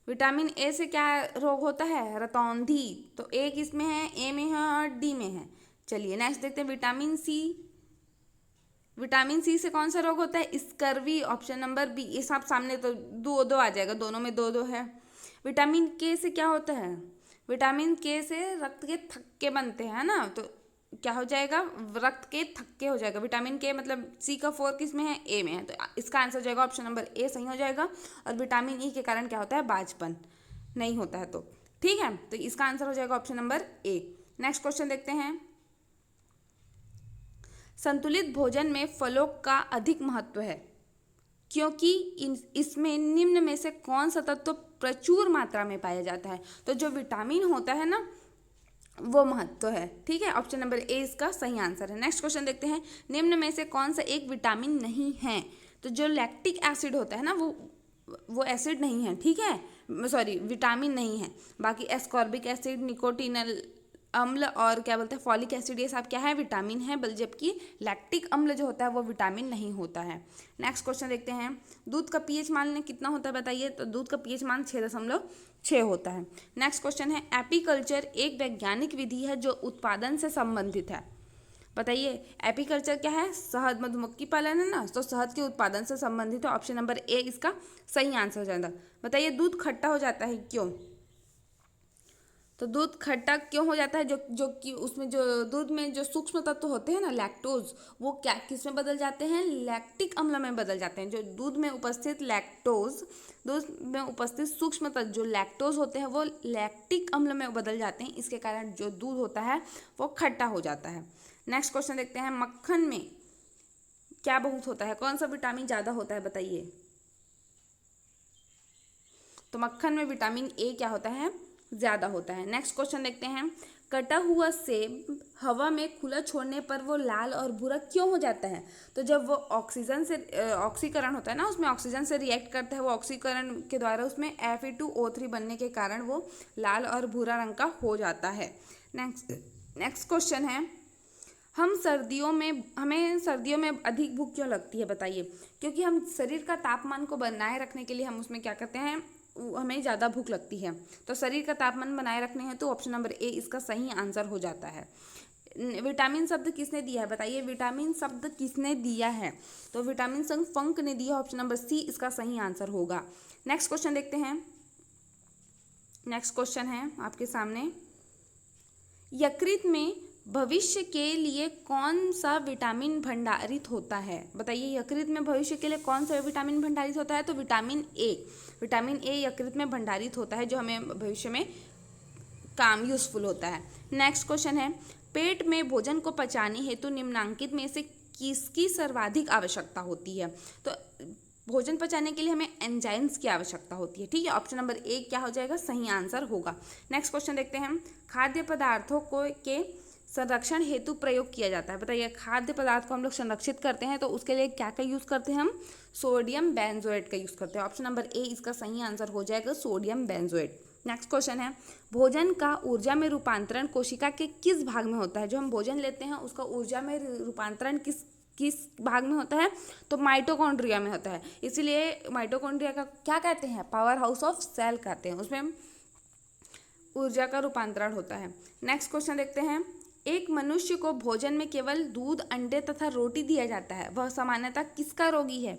विटामिन ए से क्या रोग होता है? रतौंधी। तो ए किस में है? ए में है और डी में है। चलिए नेक्स्ट देखते हैं विटामिन सी। विटामिन सी से कौन सा रोग होता है? स्कर्वी। Option number B. ये सब सामने तो दो दो आ जाएगा, दोनों में दो दो है। विटामिन के से क्या होता है? विटामिन के से रक्त के थक्के बनते हैं ना, तो क्या हो जाएगा? रक्त के थक्के हो जाएगा। विटामिन के मतलब सी का 4 किस में है? ए में है। तो इसका आंसर हो जाएगा ऑप्शन नंबर ए सही हो जाएगा। और विटामिन ई के कारण क्या होता है? बाझपन नहीं होता है। तो ठीक है, तो इसका आंसर हो जाएगा option number A. Next question देखते हैं। संतुलित भोजन में फलों का अधिक महत्व है क्योंकि इसमें निम्न में से कौन सा तत्व प्रचुर मात्रा में पाया जाता है? तो जो विटामिन होता है ना, वो महत्व है। ठीक है, ऑप्शन नंबर ए इसका सही आंसर है। नेक्स्ट क्वेश्चन देखते हैं। निम्न में से कौन सा एक विटामिन नहीं है? तो जो लैक्टिक एसिड होता है ना, वो एसिड नहीं है। ठीक है, सॉरी विटामिन नहीं है। बाकी एस्कॉर्बिक एसिड, निकोटिनल अम्ल और क्या बोलते हैं फॉलिक एसिड, ये सब क्या है? विटामिन है। जबकि लैक्टिक अम्ल जो होता है वो विटामिन नहीं होता है। नेक्स्ट क्वेश्चन देखते हैं। दूध का पीएच मान कितना होता है बताइए? तो दूध का पीएच मान 6.6 होता है। नेक्स्ट क्वेश्चन है। एपीकल्चर एक वैज्ञानिक विधि है जो उत्पादन से संबंधित है। बताइए एपीकल्चर क्या है? शहद मधुमक्खी पालन है ना, तो शहद के उत्पादन से संबंधित है। ऑप्शन नंबर ए इसका सही आंसर हो जाएगा। बताइए दूध खट्टा हो जाता है क्यों? तो दूध खट्टा क्यों हो जाता है? जो कि उसमें जो दूध में जो सूक्ष्म तत्व होते हैं ना, लैक्टोज, वो क्या किस में बदल जाते हैं? लैक्टिक अम्ल में बदल जाते हैं। जो दूध में उपस्थित लैक्टोज, दूध में उपस्थित सूक्ष्म तत्व जो लैक्टोज होते हैं वो लैक्टिक अम्ल में बदल जाते हैं। इसके कारण जो दूध होता है वो खट्टा हो जाता है। नेक्स्ट क्वेश्चन देखते हैं। मक्खन में क्या बहुत होता है? कौन सा विटामिन ज़्यादा होता है बताइए? तो मक्खन में विटामिन ए क्या होता है? ज़्यादा होता है। नेक्स्ट क्वेश्चन देखते हैं। कटा हुआ सेब हवा में खुला छोड़ने पर वो लाल और भूरा क्यों हो जाता है? तो जब वो ऑक्सीजन से ऑक्सीकरण होता है ना, उसमें ऑक्सीजन से रिएक्ट करता है, वो ऑक्सीकरण के द्वारा उसमें Fe2O3 बनने के कारण वो लाल और भूरा रंग का हो जाता है। नेक्स्ट क्वेश्चन है। हमें सर्दियों में अधिक भूख क्यों लगती है बताइए? क्योंकि हम शरीर का तापमान को बनाए रखने के लिए हम उसमें क्या करते हैं? हमें ज़्यादा भूख लगती है। तो शरीर का तापमान बनाए रखने हैं, तो ऑप्शन नंबर ए इसका सही आंसर हो जाता है। विटामिन शब्द किसने दिया है बताइए? विटामिन शब्द किसने दिया है? तो विटामिन संघ फंक ने दिया। ऑप्शन नंबर सी इसका सही आंसर होगा। नेक्स्ट क्वेश्चन देखते हैं। नेक्स्ट क्वेश्चन है आपके सामने। यकृत में भविष्य के लिए कौन सा विटामिन भंडारित होता है? बताइए यकृत में भविष्य के लिए कौन सा विटामिन भंडारित होता है? तो विटामिन ए। विटामिन ए यकृत में भंडारित होता है, जो हमें भविष्य में काम यूजफुल होता है। नेक्स्ट क्वेश्चन है। पेट में भोजन को पचाने हेतु निम्नांकित में से किसकी सर्वाधिक आवश्यकता होती है? तो भोजन पचाने के लिए हमें एंजाइम्स की आवश्यकता होती है। ठीक है, ऑप्शन नंबर ए क्या हो जाएगा? सही आंसर होगा। नेक्स्ट क्वेश्चन देखते हैं। खाद्य पदार्थों को के संरक्षण हेतु प्रयोग किया जाता है। बताइए खाद्य पदार्थ को हम लोग संरक्षित करते हैं तो उसके लिए क्या का यूज़ करते हैं? हम सोडियम बेंजोएट का यूज़ करते हैं। ऑप्शन नंबर ए इसका सही आंसर हो जाएगा, सोडियम बेंजोएट। नेक्स्ट क्वेश्चन है। भोजन का ऊर्जा में रूपांतरण कोशिका के किस भाग में होता है? जो हम भोजन लेते हैं उसका ऊर्जा में रूपांतरण किस भाग में होता है? तो माइटोकॉन्ड्रिया में होता है। इसीलिए माइटोकॉन्ड्रिया का क्या कहते हैं? पावर हाउस ऑफ सेल कहते हैं। उसमें ऊर्जा का रूपांतरण होता है। नेक्स्ट क्वेश्चन देखते हैं। एक मनुष्य को भोजन में केवल दूध, अंडे तथा रोटी दिया जाता है, वह सामान्यतः किसका रोगी है?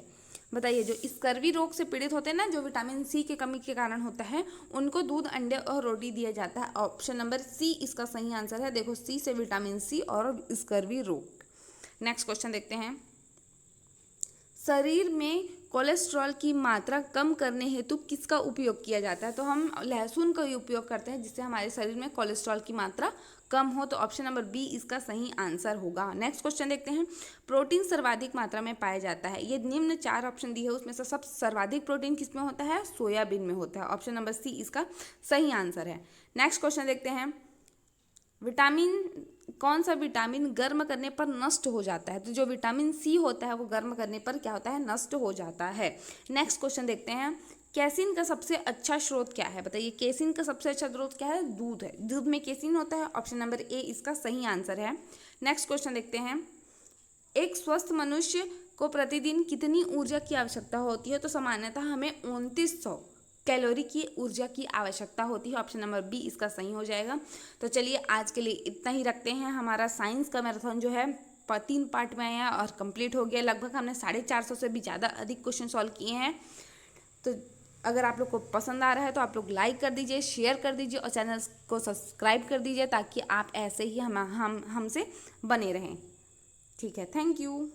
बताइए जो स्कर्वी रोग से पीड़ित होते हैं ना, जो विटामिन सी की कमी के कारण होता है, उनको दूध, अंडे और रोटी दिया जाता है। ऑप्शन नंबर सी इसका सही आंसर है। देखो सी से विटामिन सी और स्कर्वी रोग। नेक्स्ट क्वेश्चन देखते हैं। शरीर में कोलेस्ट्रॉल की मात्रा कम करने हेतु किसका उपयोग किया जाता है? तो हम लहसुन का उपयोग करते हैं, जिससे हमारे शरीर में कोलेस्ट्रॉल की मात्रा कम हो। तो ऑप्शन नंबर बी इसका सही आंसर होगा। नेक्स्ट क्वेश्चन देखते हैं। प्रोटीन सर्वाधिक मात्रा में पाया जाता है। ये निम्न 4 ऑप्शन दिए है, उसमें से सब सर्वाधिक प्रोटीन किस में होता है? सोयाबीन में होता है। ऑप्शन नंबर सी इसका सही आंसर है। नेक्स्ट क्वेश्चन देखते हैं। कौन सा विटामिन गर्म करने पर नष्ट हो जाता है? तो जो विटामिन सी होता है वो गर्म करने पर क्या होता है? नष्ट हो जाता है। नेक्स्ट क्वेश्चन देखते हैं। कैसिन का सबसे अच्छा स्रोत क्या है? बताइए कैसिन का सबसे अच्छा स्रोत क्या है? दूध है। दूध में कैसिन होता है। ऑप्शन नंबर ए इसका सही आंसर है। नेक्स्ट क्वेश्चन देखते हैं। एक स्वस्थ मनुष्य को प्रतिदिन कितनी ऊर्जा की आवश्यकता होती है? तो सामान्यतः हमें 2900 कैलोरी की ऊर्जा की आवश्यकता होती है। ऑप्शन नंबर बी इसका सही हो जाएगा। तो चलिए आज के लिए इतना ही रखते हैं। हमारा साइंस का मैराथन जो है 3 पार्ट में आया और कंप्लीट हो गया। लगभग हमने 450 से भी ज़्यादा अधिक क्वेश्चन सॉल्व किए हैं। तो अगर आप लोग को पसंद आ रहा है तो आप लोग लाइक कर दीजिए, शेयर कर दीजिए और चैनल को सब्सक्राइब कर दीजिए, ताकि आप ऐसे ही हमसे बने रहें। ठीक है, थैंक यू।